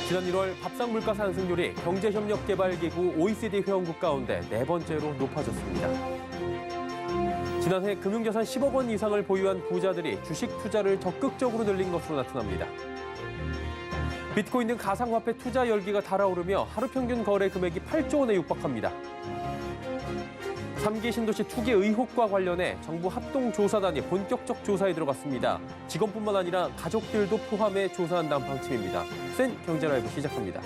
지난 1월 밥상 물가 상승률이 경제협력개발기구 OECD 회원국 가운데 네 번째로 높아졌습니다. 지난해 금융자산 10억 원 이상을 보유한 부자들이 주식 투자를 적극적으로 늘린 것으로 나타납니다. 비트코인 등 가상화폐 투자 열기가 달아오르며 하루 평균 거래 금액이 8조 원에 육박합니다. 3기 신도시 투기 의혹과 관련해 정부 합동조사단이 본격적 조사에 들어갔습니다. 직원뿐만 아니라 가족들도 포함해 조사한다는 방침입니다. 센 경제라이브 시작합니다.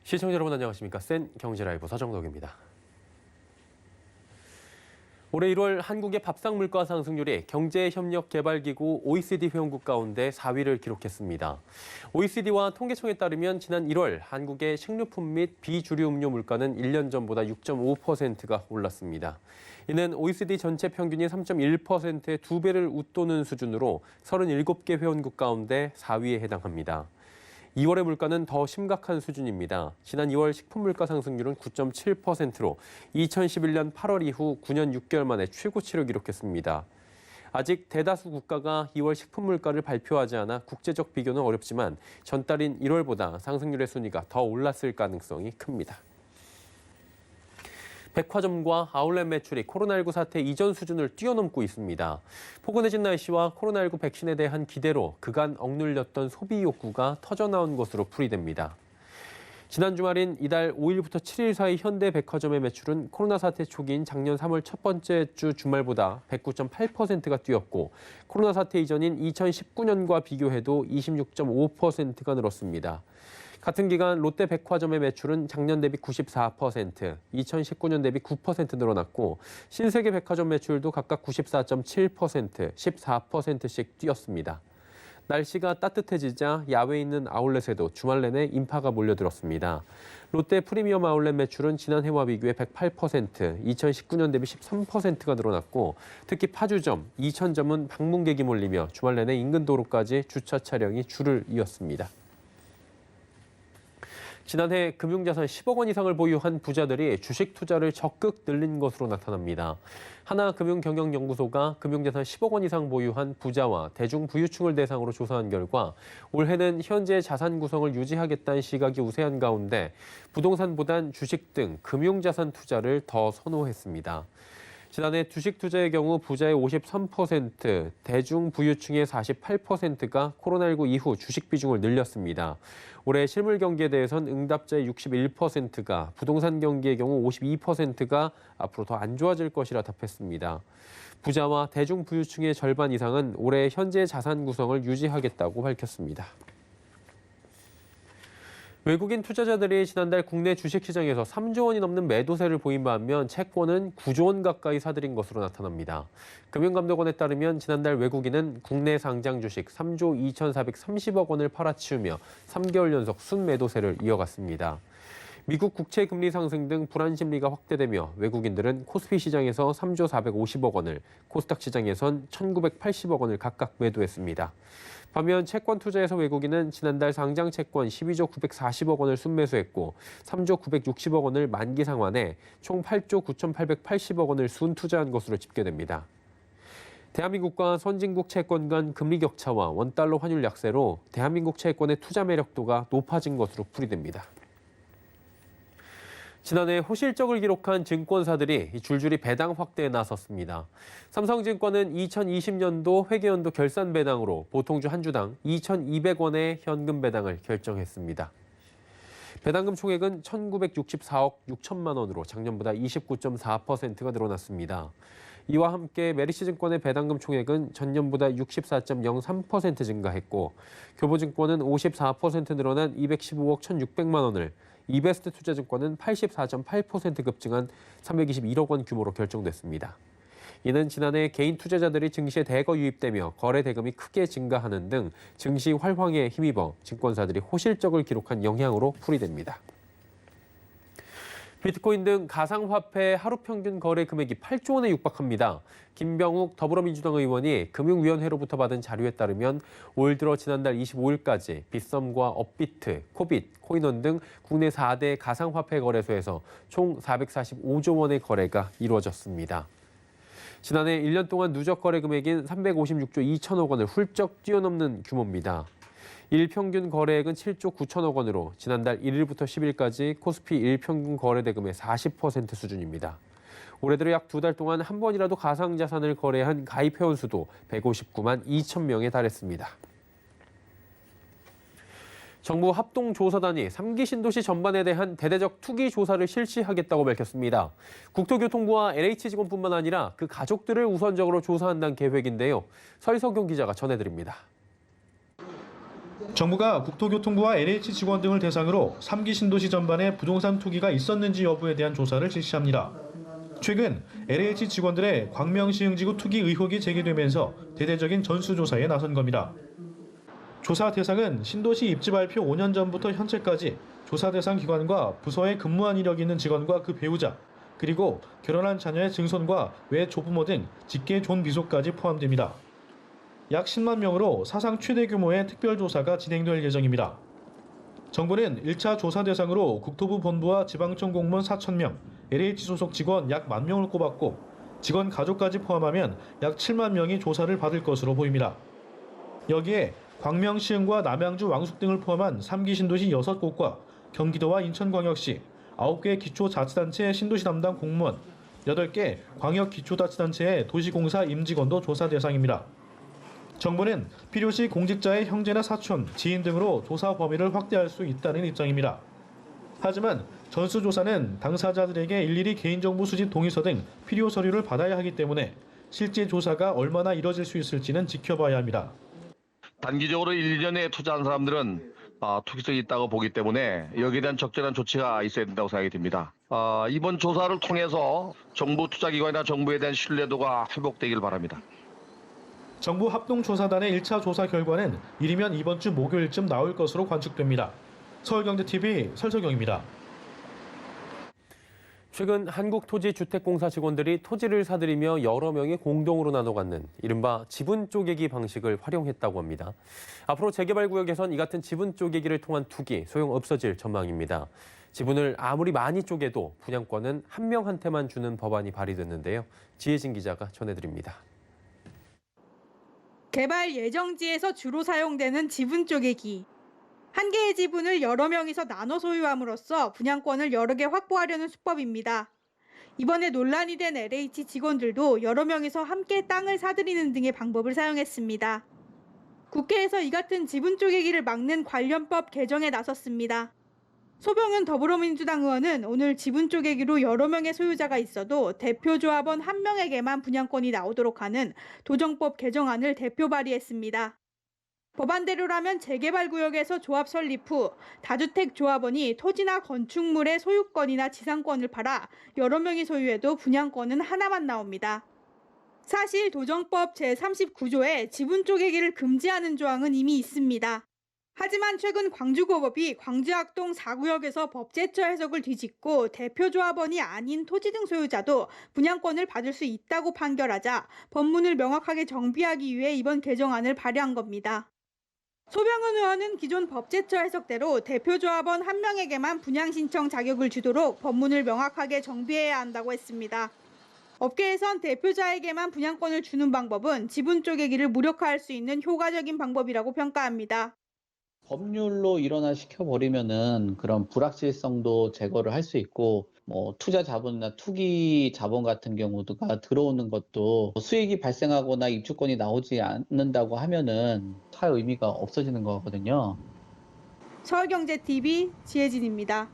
시청자 여러분 안녕하십니까? 센 경제라이브 서정덕입니다. 올해 1월 한국의 밥상 물가 상승률이 경제협력개발기구 OECD 회원국 가운데 4위를 기록했습니다. OECD와 통계청에 따르면 지난 1월 한국의 식료품 및 비주류 음료 물가는 1년 전보다 6.5%가 올랐습니다. 이는 OECD 전체 평균인 3.1%의 2배를 웃도는 수준으로 37개 회원국 가운데 4위에 해당합니다. 2월의 물가는 더 심각한 수준입니다. 지난 2월 식품 물가 상승률은 9.7%로 2011년 8월 이후 9년 6개월 만에 최고치를 기록했습니다. 아직 대다수 국가가 2월 식품 물가를 발표하지 않아 국제적 비교는 어렵지만 전달인 1월보다 상승률의 순위가 더 올랐을 가능성이 큽니다. 백화점과 아울렛 매출이 코로나19 사태 이전 수준을 뛰어넘고 있습니다. 포근해진 날씨와 코로나19 백신에 대한 기대로 그간 억눌렸던 소비 욕구가 터져나온 것으로 풀이됩니다. 지난 주말인 이달 5일부터 7일 사이 현대 백화점의 매출은 코로나 사태 초기인 작년 3월 첫 번째 주 주말보다 109.8%가 뛰었고 코로나 사태 이전인 2019년과 비교해도 26.5%가 늘었습니다. 같은 기간 롯데 백화점의 매출은 작년 대비 94%, 2019년 대비 9% 늘어났고 신세계 백화점 매출도 각각 94.7%, 14%씩 뛰었습니다. 날씨가 따뜻해지자 야외에 있는 아울렛에도 주말 내내 인파가 몰려들었습니다. 롯데 프리미엄 아울렛 매출은 지난해와 비교해 108%, 2019년 대비 13%가 늘어났고 특히 파주점, 이천점은 방문객이 몰리며 주말 내내 인근 도로까지 주차 차량이 줄을 이었습니다. 지난해 금융자산 10억 원 이상을 보유한 부자들이 주식 투자를 적극 늘린 것으로 나타납니다. 하나금융경영연구소가 금융자산 10억 원 이상 보유한 부자와 대중부유층을 대상으로 조사한 결과 올해는 현재 자산 구성을 유지하겠다는 시각이 우세한 가운데 부동산보단 주식 등 금융자산 투자를 더 선호했습니다. 지난해 주식 투자의 경우 부자의 53%, 대중부유층의 48%가 코로나19 이후 주식 비중을 늘렸습니다. 올해 실물 경기에 대해선 응답자의 61%가, 부동산 경기의 경우 52%가 앞으로 더 안 좋아질 것이라 답했습니다. 부자와 대중부유층의 절반 이상은 올해 현재 자산 구성을 유지하겠다고 밝혔습니다. 외국인 투자자들이 지난달 국내 주식시장에서 3조 원이 넘는 매도세를 보인 반면 채권은 9조 원 가까이 사들인 것으로 나타납니다. 금융감독원에 따르면 지난달 외국인은 국내 상장 주식 3조 2,430억 원을 팔아치우며 3개월 연속 순매도세를 이어갔습니다. 미국 국채 금리 상승 등 불안 심리가 확대되며 외국인들은 코스피 시장에서 3조 450억 원을, 코스닥 시장에선 1,980억 원을 각각 매도했습니다. 반면 채권 투자에서 외국인은 지난달 상장 채권 12조 940억 원을 순매수했고 3조 960억 원을 만기 상환해 총 8조 9,880억 원을 순투자한 것으로 집계됩니다. 대한민국과 선진국 채권 간 금리 격차와 원달러 환율 약세로 대한민국 채권의 투자 매력도가 높아진 것으로 풀이됩니다. 지난해 호실적을 기록한 증권사들이 줄줄이 배당 확대에 나섰습니다. 삼성증권은 2020년도 회계연도 결산 배당으로 보통주 한 주당 2,200원의 현금 배당을 결정했습니다. 배당금 총액은 1,964억 6천만 원으로 작년보다 29.4%가 늘어났습니다. 이와 함께 메리츠증권의 배당금 총액은 전년보다 64.03% 증가했고 교보증권은 54% 늘어난 215억 1,600만 원을, 이베스트 투자증권은 84.8% 급증한 321억 원 규모로 결정됐습니다. 이는 지난해 개인 투자자들이 증시에 대거 유입되며 거래 대금이 크게 증가하는 등 증시 활황에 힘입어 증권사들이 호실적을 기록한 영향으로 풀이됩니다. 비트코인 등 가상화폐 하루 평균 거래 금액이 8조 원에 육박합니다. 김병욱 더불어민주당 의원이 금융위원회로부터 받은 자료에 따르면 올 들어 지난달 25일까지 빗썸과 업비트, 코빗, 코인원 등 국내 4대 가상화폐 거래소에서 총 445조 원의 거래가 이루어졌습니다. 지난해 1년 동안 누적 거래 금액인 356조 2천억 원을 훌쩍 뛰어넘는 규모입니다. 일평균 거래액은 7조 9천억 원으로 지난달 1일부터 10일까지 코스피 일평균 거래 대금의 40% 수준입니다. 올해 들어 약 2달 동안 한 번이라도 가상자산을 거래한 가입 회원 수도 159만 2천 명에 달했습니다. 정부 합동조사단이 3기 신도시 전반에 대한 대대적 투기 조사를 실시하겠다고 밝혔습니다. 국토교통부와 LH 직원뿐만 아니라 그 가족들을 우선적으로 조사한다는 계획인데요. 설석용 기자가 전해드립니다. 정부가 국토교통부와 LH 직원 등을 대상으로 3기 신도시 전반에 부동산 투기가 있었는지 여부에 대한 조사를 실시합니다. 최근 LH 직원들의 광명시흥지구 투기 의혹이 제기되면서 대대적인 전수조사에 나선 겁니다. 조사 대상은 신도시 입지 발표 5년 전부터 현재까지 조사 대상 기관과 부서에 근무한 이력이 있는 직원과 그 배우자, 그리고 결혼한 자녀의 증손과 외 조부모 등 직계 존비속까지 포함됩니다. 약 10만 명으로 사상 최대 규모의 특별조사가 진행될 예정입니다. 정부는 1차 조사 대상으로 국토부 본부와 지방청 공무원 4,000명, LH 소속 직원 약 1만 명을 꼽았고 직원 가족까지 포함하면 약 7만 명이 조사를 받을 것으로 보입니다. 여기에 광명시흥과 남양주 왕숙 등을 포함한 3기 신도시 6곳과 경기도와 인천광역시, 9개 기초자치단체 신도시 담당 공무원, 8개 광역기초자치단체의 도시공사 임직원도 조사 대상입니다. 정부는 필요시 공직자의 형제나 사촌, 지인 등으로 조사 범위를 확대할 수 있다는 입장입니다. 하지만 전수조사는 당사자들에게 일일이 개인정보 수집 동의서 등 필요 서류를 받아야 하기 때문에 실제 조사가 얼마나 이뤄질 수 있을지는 지켜봐야 합니다. 단기적으로 1, 2년에 투자한 사람들은 투기성이 있다고 보기 때문에 여기에 대한 적절한 조치가 있어야 된다고 생각이 듭니다. 이번 조사를 통해서 정부 투자기관이나 정부에 대한 신뢰도가 회복되길 바랍니다. 정부 합동조사단의 1차 조사 결과는 이르면 이번 주 목요일쯤 나올 것으로 관측됩니다. 서울경제TV 설석영입니다. 최근 한국토지주택공사 직원들이 토지를 사들이며 여러 명이 공동으로 나눠 갖는 이른바 지분 쪼개기 방식을 활용했다고 합니다. 앞으로 재개발구역에선 이 같은 지분 쪼개기를 통한 투기 소용없어질 전망입니다. 지분을 아무리 많이 쪼개도 분양권은 한 명한테만 주는 법안이 발의됐는데요. 지혜진 기자가 전해드립니다. 개발 예정지에서 주로 사용되는 지분 쪼개기. 한 개의 지분을 여러 명이서 나눠 소유함으로써 분양권을 여러 개 확보하려는 수법입니다. 이번에 논란이 된 LH 직원들도 여러 명이서 함께 땅을 사들이는 등의 방법을 사용했습니다. 국회에서 이 같은 지분 쪼개기를 막는 관련법 개정에 나섰습니다. 소병은 더불어민주당 의원은 오늘 지분 쪼개기로 여러 명의 소유자가 있어도 대표 조합원 한 명에게만 분양권이 나오도록 하는 도정법 개정안을 대표 발의했습니다. 법안대로라면 재개발구역에서 조합 설립 후 다주택 조합원이 토지나 건축물의 소유권이나 지상권을 팔아 여러 명이 소유해도 분양권은 하나만 나옵니다. 사실 도정법 제39조에 지분 쪼개기를 금지하는 조항은 이미 있습니다. 하지만 최근 광주고법이 광주학동 4구역에서 법제처 해석을 뒤집고 대표 조합원이 아닌 토지 등 소유자도 분양권을 받을 수 있다고 판결하자 법문을 명확하게 정비하기 위해 이번 개정안을 발의한 겁니다. 소병은 의원은 기존 법제처 해석대로 대표 조합원 한 명에게만 분양 신청 자격을 주도록 법문을 명확하게 정비해야 한다고 했습니다. 업계에선 대표자에게만 분양권을 주는 방법은 지분 쪼개기를 무력화할 수 있는 효과적인 방법이라고 평가합니다. 법률로 일원화시켜버리면은 그런 불확실성도 제거를 할 수 있고, 투자 자본이나 투기 자본 같은 경우가 들어오는 것도 수익이 발생하거나 입주권이 나오지 않는다고 하면은 타 의미가 없어지는 거거든요. 서울경제TV 지혜진입니다.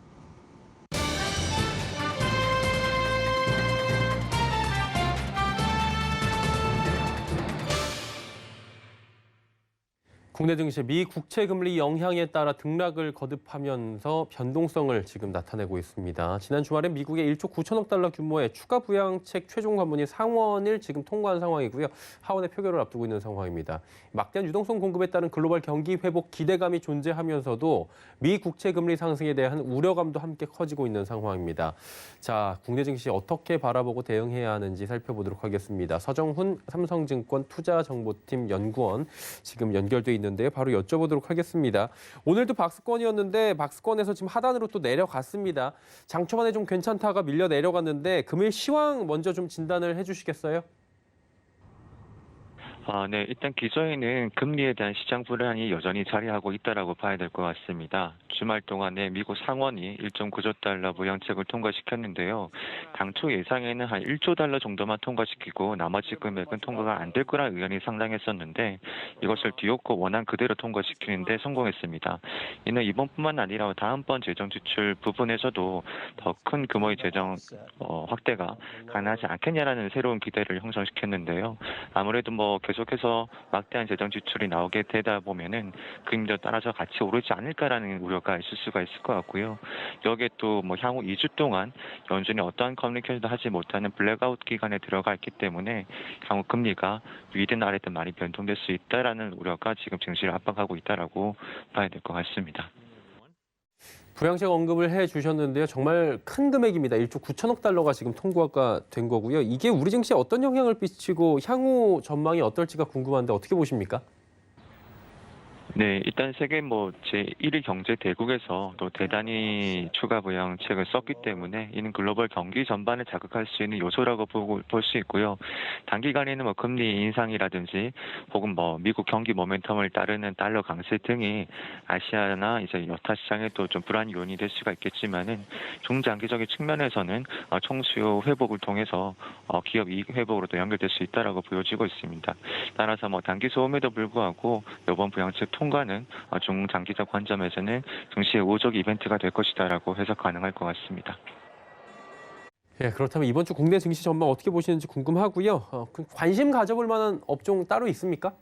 국내 증시 미 국채 금리 영향에 따라 등락을 거듭하면서 변동성을 지금 나타내고 있습니다. 지난 주말에 미국의 1조 9천억 달러 규모의 추가 부양책 최종 관문이 상원을 지금 통과한 상황이고요. 하원의 표결을 앞두고 있는 상황입니다. 막대한 유동성 공급에 따른 글로벌 경기 회복 기대감이 존재하면서도 미 국채 금리 상승에 대한 우려감도 함께 커지고 있는 상황입니다. 자, 국내 증시 어떻게 바라보고 대응해야 하는지 살펴보도록 하겠습니다. 서정훈 삼성증권 투자정보팀 연구원 지금 연결돼 있는데요. 바로 여쭤보도록 하겠습니다. 오늘도 박스권이었는데 박스권에서 지금 하단으로 또 내려갔습니다. 장 초반에 좀 괜찮다가 밀려 내려갔는데 금일 시황 먼저 좀 진단을 해주시겠어요? 네, 일단 기저에는 금리에 대한 시장 불안이 여전히 자리하고 있다라고 봐야 될 것 같습니다. 주말 동안에 미국 상원이 1.9조 달러 부양책을 통과시켰는데요. 당초 예상에는 한 1조 달러 정도만 통과시키고 나머지 금액은 통과가 안 될 거란 의견이 상당했었는데 이것을 뒤엎고 원안 그대로 통과시키는데 성공했습니다. 이는 이번뿐만 아니라 다음번 재정 지출 부분에서도 더 큰 규모의 재정 확대가 가능하지 않겠냐라는 새로운 기대를 형성시켰는데요. 아무래도 계속해서 막대한 재정 지출이 나오게 되다 보면은 금리도 따라서 같이 오르지 않을까라는 우려가 있을 수가 있을 것 같고요. 여기에 또 향후 2주 동안 연준이 어떠한 커뮤니케이션도 하지 못하는 블랙아웃 기간에 들어가 있기 때문에 향후 금리가 위든 아래든 많이 변동될 수 있다라는 우려가 지금 증시를 압박하고 있다라고 봐야 될 것 같습니다. 부양책 언급을 해주셨는데요. 정말 큰 금액입니다. 1조 9천억 달러가 지금 통과가 된 거고요. 이게 우리 증시에 어떤 영향을 끼치고 향후 전망이 어떨지가 궁금한데 어떻게 보십니까? 네, 일단 세계 제1위 경제 대국에서 또 대단히 추가 부양책을 썼기 때문에 이는 글로벌 경기 전반을 자극할 수 있는 요소라고 볼 수 있고요. 단기간에는 금리 인상이라든지 혹은 미국 경기 모멘텀을 따르는 달러 강세 등이 아시아나 이제 여타 시장에 또 좀 불안 요인이 될 수가 있겠지만은 중장기적인 측면에서는 총수요 회복을 통해서 기업 이익 회복으로도 연결될 수 있다라고 보여지고 있습니다. 따라서 단기 소음에도 불구하고 이번 부양책 통과는 중장기적 관점에서는 증시의 우호적 이벤트가 될 것이다라고 해석 가능할 것 같습니다. 예, 그렇다면 이번 주 국내 증시 전망 어떻게 보시는지 궁금하고요. 관심 가져볼 만한 업종 따로 있습니까?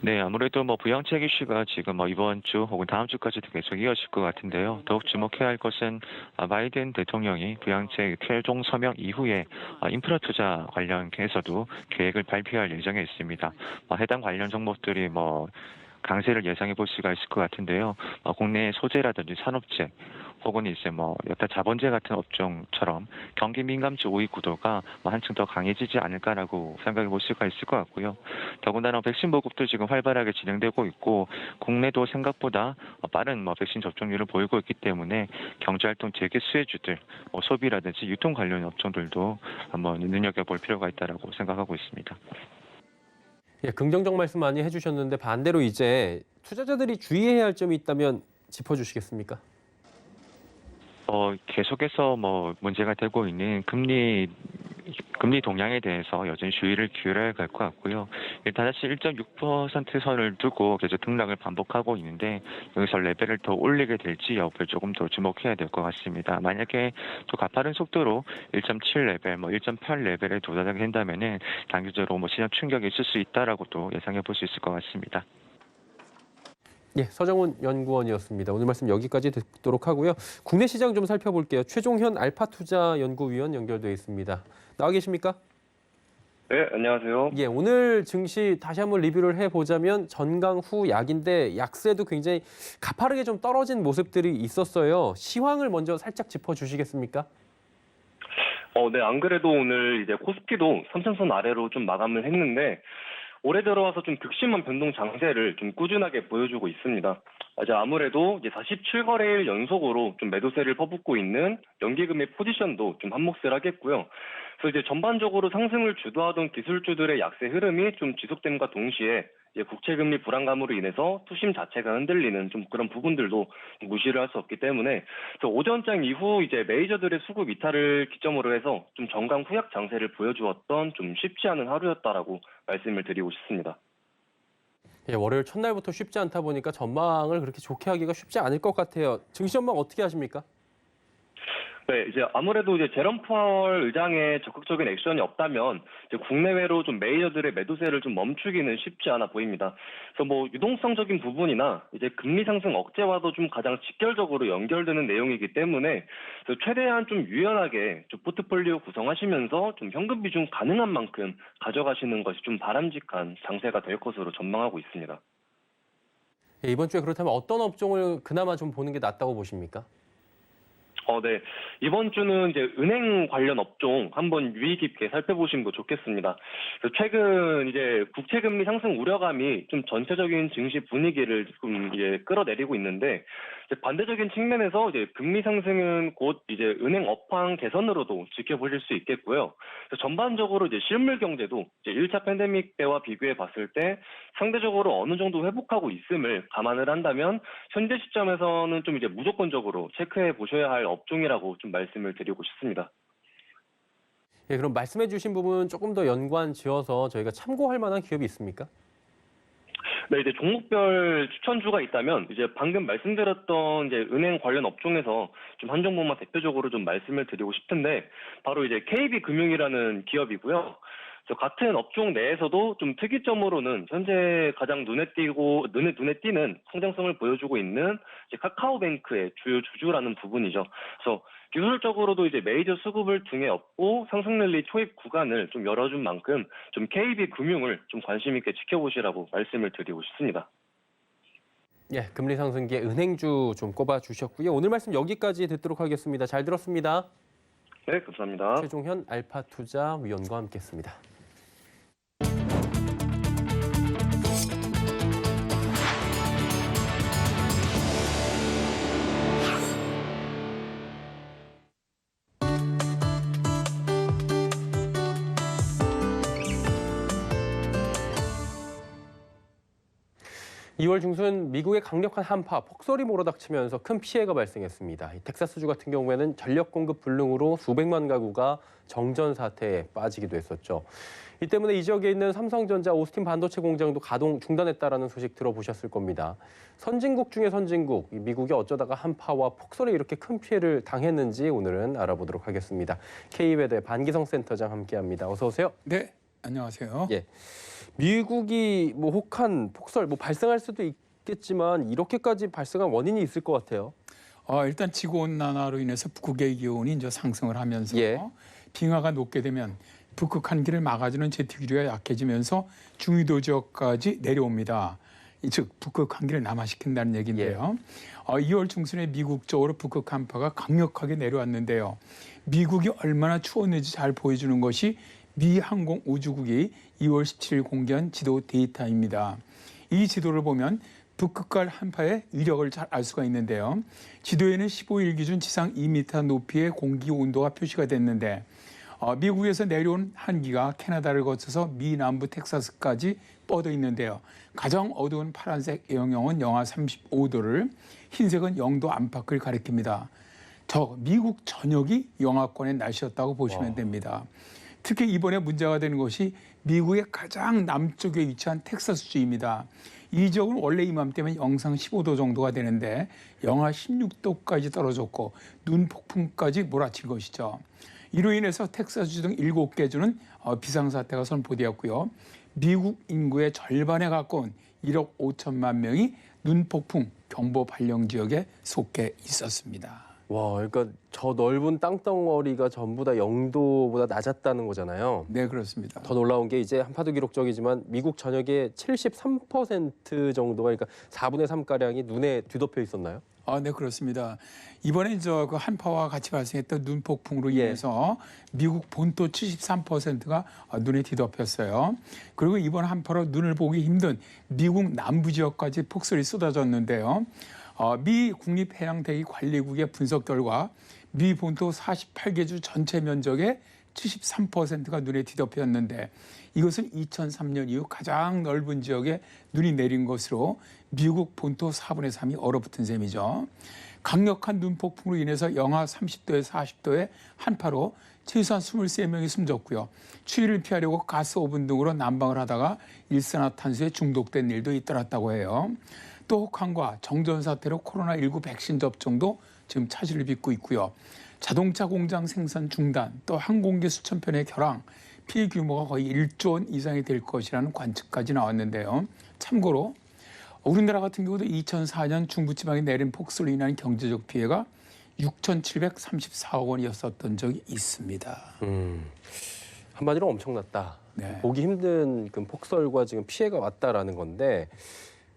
네, 아무래도 부양책 이슈가 지금 이번 주 혹은 다음 주까지도 계속 이어질 것 같은데요. 더욱 주목해야 할 것은 바이든 대통령이 부양책 최종 서명 이후에 인프라 투자 관련해서도 계획을 발표할 예정에 있습니다. 해당 관련 종목들이 강세를 예상해 볼 수가 있을 것 같은데요. 국내 소재라든지 산업재 혹은 이제 여타 자본재 같은 업종처럼 경기 민감주 우위 구도가 한층 더 강해지지 않을까라고 생각해 볼 수가 있을 것 같고요. 더군다나 백신 보급도 지금 활발하게 진행되고 있고 국내도 생각보다 빠른 백신 접종률을 보이고 있기 때문에 경제활동 재개 수혜주들, 소비라든지 유통 관련 업종들도 한번 눈여겨볼 필요가 있다라고 생각하고 있습니다. 예, 긍정적 말씀 많이 해주셨는데 반대로 이제 투자자들이 주의해야 할 점이 있다면 짚어주시겠습니까? 계속해서 문제가 되고 있는 금리 동향에 대해서 여전히 주의를 기울여야 할 것 같고요. 일단 다시 1.6% 선을 두고 계속 등락을 반복하고 있는데 여기서 레벨을 더 올리게 될지 여부를 조금 더 주목해야 될 것 같습니다. 만약에 또 가파른 속도로 1.7 레벨, 1.8 레벨에 도달하게 된다면은 단기적으로 시장 충격이 있을 수 있다라고도 예상해 볼 수 있을 것 같습니다. 예, 서정훈 연구원이었습니다. 오늘 말씀 여기까지 듣도록 하고요. 국내 시장 좀 살펴볼게요. 최종현 알파투자연구위원 연결돼 있습니다. 나와 계십니까? 네, 안녕하세요. 예, 오늘 증시 다시 한번 리뷰를 해보자면 전강 후 약인데 약세도 굉장히 가파르게 좀 떨어진 모습들이 있었어요. 시황을 먼저 살짝 짚어주시겠습니까? 네, 안 그래도 오늘 이제 코스피도 3천선 아래로 좀 마감을 했는데 올해 들어와서 좀 극심한 변동 장세를 좀 꾸준하게 보여주고 있습니다. 이제 아무래도 이제 47거래일 연속으로 좀 매도세를 퍼붓고 있는 연기금의 포지션도 좀 한몫을 하겠고요. 그래서 이제 전반적으로 상승을 주도하던 기술주들의 약세 흐름이 좀 지속됨과 동시에 이제 국채금리 불안감으로 인해서 투심 자체가 흔들리는 좀 그런 부분들도 무시를 할 수 없기 때문에 오전장 이후 이제 메이저들의 수급 이탈을 기점으로 해서 좀 전강 후약 장세를 보여주었던 좀 쉽지 않은 하루였다라고 말씀을 드리고 싶습니다. 예, 월요일 첫날부터 쉽지 않다 보니까 전망을 그렇게 좋게 하기가 쉽지 않을 것 같아요. 증시 전망 어떻게 하십니까? 네, 이제 아무래도 이제 제롬 파월 의장의 적극적인 액션이 없다면 이제 국내외로 좀 메이저들의 매도세를 좀 멈추기는 쉽지 않아 보입니다. 그래서 뭐 유동성적인 부분이나 이제 금리 상승 억제와도 좀 가장 직결적으로 연결되는 내용이기 때문에 그래서 최대한 좀 유연하게 좀 포트폴리오 구성하시면서 좀 현금 비중 가능한 만큼 가져가시는 것이 좀 바람직한 장세가 될 것으로 전망하고 있습니다. 예, 이번 주에 그렇다면 어떤 업종을 그나마 좀 보는 게 낫다고 보십니까? 네. 이번 주는 이제 은행 관련 업종 한번 유의 깊게 살펴보시는 거 좋겠습니다. 그래서 최근 이제 국채금리 상승 우려감이 좀 전체적인 증시 분위기를 좀 이제 끌어내리고 있는데 이제 반대적인 측면에서 이제 금리 상승은 곧 이제 은행 업황 개선으로도 지켜보실 수 있겠고요. 그래서 전반적으로 이제 실물 경제도 이제 1차 팬데믹 때와 비교해 봤을 때 상대적으로 어느 정도 회복하고 있음을 감안을 한다면 현재 시점에서는 좀 이제 무조건적으로 체크해 보셔야 할 업종이라고 좀 말씀을 드리고 싶습니다. 예, 그럼 말씀해 주신 부분 조금 더 연관 지어서 저희가 참고할 만한 기업이 있습니까? 네, 이제 종목별 추천주가 있다면 이제 방금 말씀드렸던 이제 은행 관련 업종에서 좀 한 종목만 대표적으로 좀 말씀을 드리고 싶은데 바로 이제 KB금융이라는 기업이고요. 같은 업종 내에서도 좀 특이점으로는 현재 가장 눈에 띄는 성장성을 보여주고 있는 이제 카카오뱅크의 주요 주주라는 부분이죠. 그래서 기술적으로도 이제 메이저 수급을 등에 업고 상승 랠리 초입 구간을 좀 열어준 만큼 좀 KB금융을 좀 관심 있게 지켜보시라고 말씀을 드리고 싶습니다. 예, 금리 상승기에 은행주 좀 꼽아 주셨고요. 오늘 말씀 여기까지 듣도록 하겠습니다. 잘 들었습니다. 네, 감사합니다. 최종현 알파투자위원과 함께했습니다. 2월 중순 미국의 강력한 한파, 폭설이 몰아닥치면서 큰 피해가 발생했습니다. 텍사스주 같은 경우에는 전력 공급 불능으로 수백만 가구가 정전 사태에 빠지기도 했었죠. 이 때문에 이 지역에 있는 삼성전자 오스틴 반도체 공장도 가동 중단했다라는 소식 들어보셨을 겁니다. 선진국 중에 선진국, 미국이 어쩌다가 한파와 폭설에 이렇게 큰 피해를 당했는지 오늘은 알아보도록 하겠습니다. K웨더의 반기성 센터장 함께합니다. 어서 오세요. 네, 안녕하세요. 예. 미국이 뭐 혹한 폭설 발생할 수도 있겠지만 이렇게까지 발생한 원인이 있을 것 같아요. 일단 지구온난화로 인해서 북극의 기온이 이제 상승을 하면서 예. 빙하가 녹게 되면 북극 한기를 막아주는 제트기류가 약해지면서 중위도 지역까지 내려옵니다. 즉 북극 한기를 남하시킨다는 얘기인데요. 2월 중순에 미국 쪽으로 북극 한파가 강력하게 내려왔는데요. 미국이 얼마나 추웠는지 잘 보여주는 것이 미 항공우주국이 2월 17일 공개한 지도 데이터입니다. 이 지도를 보면 북극갈 한파의 위력을 잘 알 수가 있는데요. 지도에는 15일 기준 지상 2m 높이의 공기 온도가 표시가 됐는데 미국에서 내려온 한기가 캐나다를 거쳐서 미 남부 텍사스까지 뻗어 있는데요. 가장 어두운 파란색 영역은 영하 35도를, 흰색은 0도 안팎을 가리킵니다. 미국 전역이 영하권의 날씨였다고 보시면 됩니다. 특히 이번에 문제가 되는 것이 미국의 가장 남쪽에 위치한 텍사스주입니다. 이 지역은 원래 이맘때면 영상 15도 정도가 되는데 영하 16도까지 떨어졌고 눈 폭풍까지 몰아친 것이죠. 이로 인해서 텍사스주 등 7개 주는 비상사태가 선포되었고요. 미국 인구의 절반에 가까운 1억 5천만 명이 눈폭풍 경보 발령 지역에 속해 있었습니다. 와, 그러니까 저 넓은 땅덩어리가 전부 다 0도보다 낮았다는 거잖아요. 네, 그렇습니다. 더 놀라운 게 이제 한파도 기록적이지만 미국 전역의 73% 정도가 그러니까 4분의 3가량이 눈에 뒤덮여 있었나요? 네, 그렇습니다. 이번에 그 한파와 같이 발생했던 눈폭풍으로 인해서 미국 본토 73%가 눈에 뒤덮였어요. 그리고 이번 한파로 눈을 보기 힘든 미국 남부 지역까지 폭설이 쏟아졌는데요. 미 국립해양대기 관리국의 분석 결과 미 본토 48개 주 전체 면적의 73%가 눈에 뒤덮였는데 이것은 2003년 이후 가장 넓은 지역에 눈이 내린 것으로 미국 본토 4분의 3이 얼어붙은 셈이죠. 강력한 눈폭풍으로 인해서 영하 30도에 40도의 한파로 최소한 23명이 숨졌고요. 추위를 피하려고 가스 오븐 등으로 난방을 하다가 일산화탄소에 중독된 일도 잇따랐다고 해요. 또 혹한과 정전 사태로 코로나19 백신 접종도 지금 차질을 빚고 있고요. 자동차 공장 생산 중단, 또 항공기 수천 편의 결항, 피해 규모가 거의 1조 원 이상이 될 것이라는 관측까지 나왔는데요. 참고로 우리나라 같은 경우도 2004년 중부지방에 내린 폭설로 인한 경제적 피해가 6,734억 원이었었던 적이 있습니다. 한마디로 엄청났다. 네. 보기 힘든 그 폭설과 지금 피해가 왔다라는 건데,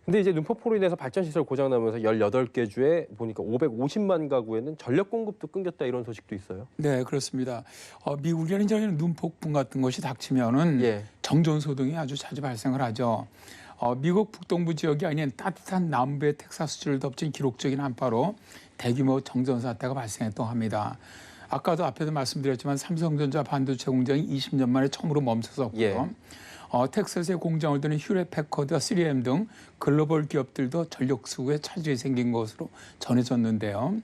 근데 이제 눈폭풍으로 인해서 발전시설 고장나면서 18개 주에 보니까 550만 가구에는 전력 공급도 끊겼다 이런 소식도 있어요. 네, 그렇습니다. 미국에는 이제 눈폭풍 같은 것이 닥치면은 예. 정전소동이 아주 자주 발생을 하죠. 미국 북동부 지역이 아닌 따뜻한 남부의 텍사스주를 덮친 기록적인 한파로 대규모 정전 사태가 발생했다고 합니다. 아까도 앞에도 말씀드렸지만 삼성전자 반도체 공장이 20년 만에 처음으로 멈춰섰고요. 예. 텍사스의 공장을 두는 휴렛 패커드와 3M 등 글로벌 기업들도 전력 수급에 차질이 생긴 것으로 전해졌는데요.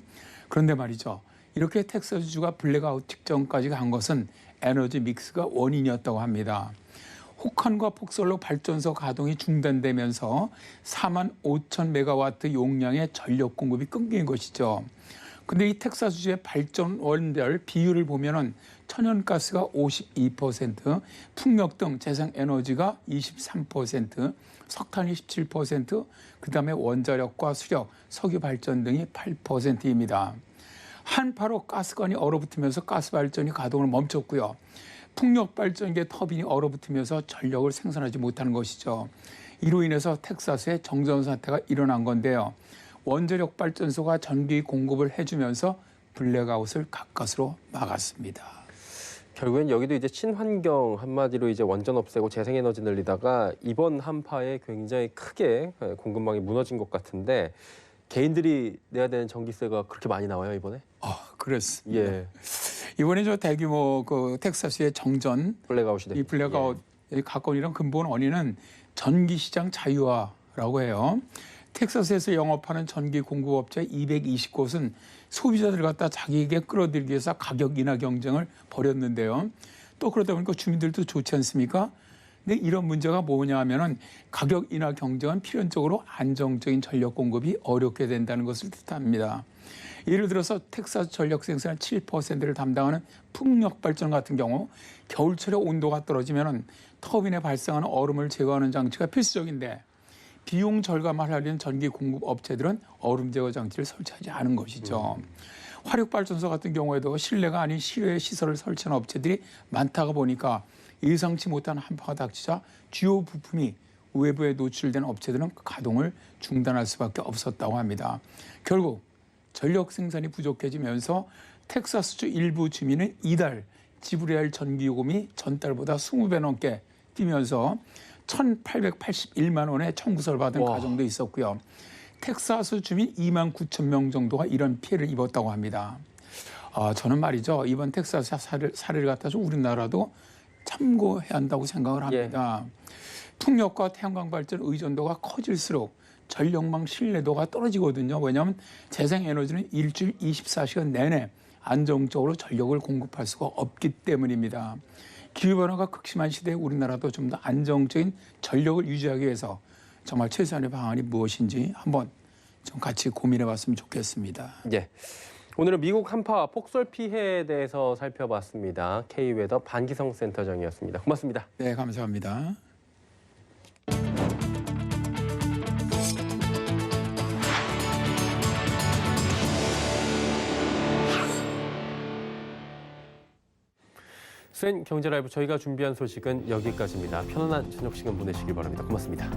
그런데 말이죠. 이렇게 텍사스주가 블랙아웃 직전까지 간 것은 에너지 믹스가 원인이었다고 합니다. 혹한과 폭설로 발전소 가동이 중단되면서 4만 5천 메가와트 용량의 전력 공급이 끊긴 것이죠. 근데 이 텍사스주의 발전원별 비율을 보면은 천연가스가 52%, 풍력 등 재생에너지가 23%, 석탄이 17%, 그다음에 원자력과 수력, 석유 발전 등이 8%입니다. 한파로 가스관이 얼어붙으면서 가스 발전이 가동을 멈췄고요. 풍력 발전기의 터빈이 얼어붙으면서 전력을 생산하지 못하는 것이죠. 이로 인해서 텍사스에 정전 사태가 일어난 건데요. 원자력 발전소가 전기 공급을 해주면서 블랙아웃을 가까스로 막았습니다. 결국엔 여기도 이제 친환경 한마디로 이제 원전 없애고 재생에너지 늘리다가 이번 한파에 굉장히 크게 공급망이 무너진 것 같은데 개인들이 내야 되는 전기세가 그렇게 많이 나와요 이번에? 그렇습니다. 예. 이번에 저 대규모 그 텍사스의 정전 블랙아웃이 이 블랙아웃 갖고 이런 근본 원인은 전기시장 자유화라고 해요. 텍사스에서 영업하는 전기 공급업체 220곳은 소비자들 갖다 자기에게 끌어들이기 위해서 가격 인하 경쟁을 벌였는데요. 또 그러다 보니까 주민들도 좋지 않습니까? 근데 이런 문제가 뭐냐 하면은 가격 인하 경쟁은 필연적으로 안정적인 전력 공급이 어렵게 된다는 것을 뜻합니다. 예를 들어서 텍사스 전력 생산 7%를 담당하는 풍력 발전 같은 경우 겨울철에 온도가 떨어지면은 터빈에 발생하는 얼음을 제거하는 장치가 필수적인데 비용 절감을 하려는 전기 공급 업체들은 얼음 제거 장치를 설치하지 않은 것이죠. 화력발전소 같은 경우에도 실내가 아닌 실외 시설을 설치하는 업체들이 많다가 보니까 예상치 못한 한파가 닥치자 주요 부품이 외부에 노출된 업체들은 가동을 중단할 수밖에 없었다고 합니다. 결국 전력 생산이 부족해지면서 텍사스주 일부 주민은 이달 지불해야 할 전기요금이 전달보다 20배 넘게 뛰면서 1,881만 원의 청구서를 받은 가정도 있었고요. 텍사스 주민 2만 9천 명 정도가 이런 피해를 입었다고 합니다. 저는 말이죠. 이번 텍사스 사례를 갖다서 우리나라도 참고해야 한다고 생각을 합니다. 풍력과 태양광 발전 의존도가 커질수록 전력망 신뢰도가 떨어지거든요. 왜냐하면 재생에너지는 일주일 24시간 내내 안정적으로 전력을 공급할 수가 없기 때문입니다. 기후변화가 극심한 시대에 우리나라도 좀 더 안정적인 전력을 유지하기 위해서 정말 최소한의 방안이 무엇인지 한번 좀 같이 고민해 봤으면 좋겠습니다. 예. 오늘은 미국 한파 폭설 피해에 대해서 살펴봤습니다. K웨더 반기성 센터장이었습니다. 고맙습니다. 네, 감사합니다. 수엔 경제라이브 저희가 준비한 소식은 여기까지입니다. 편안한 저녁 시간 보내시길 바랍니다. 고맙습니다.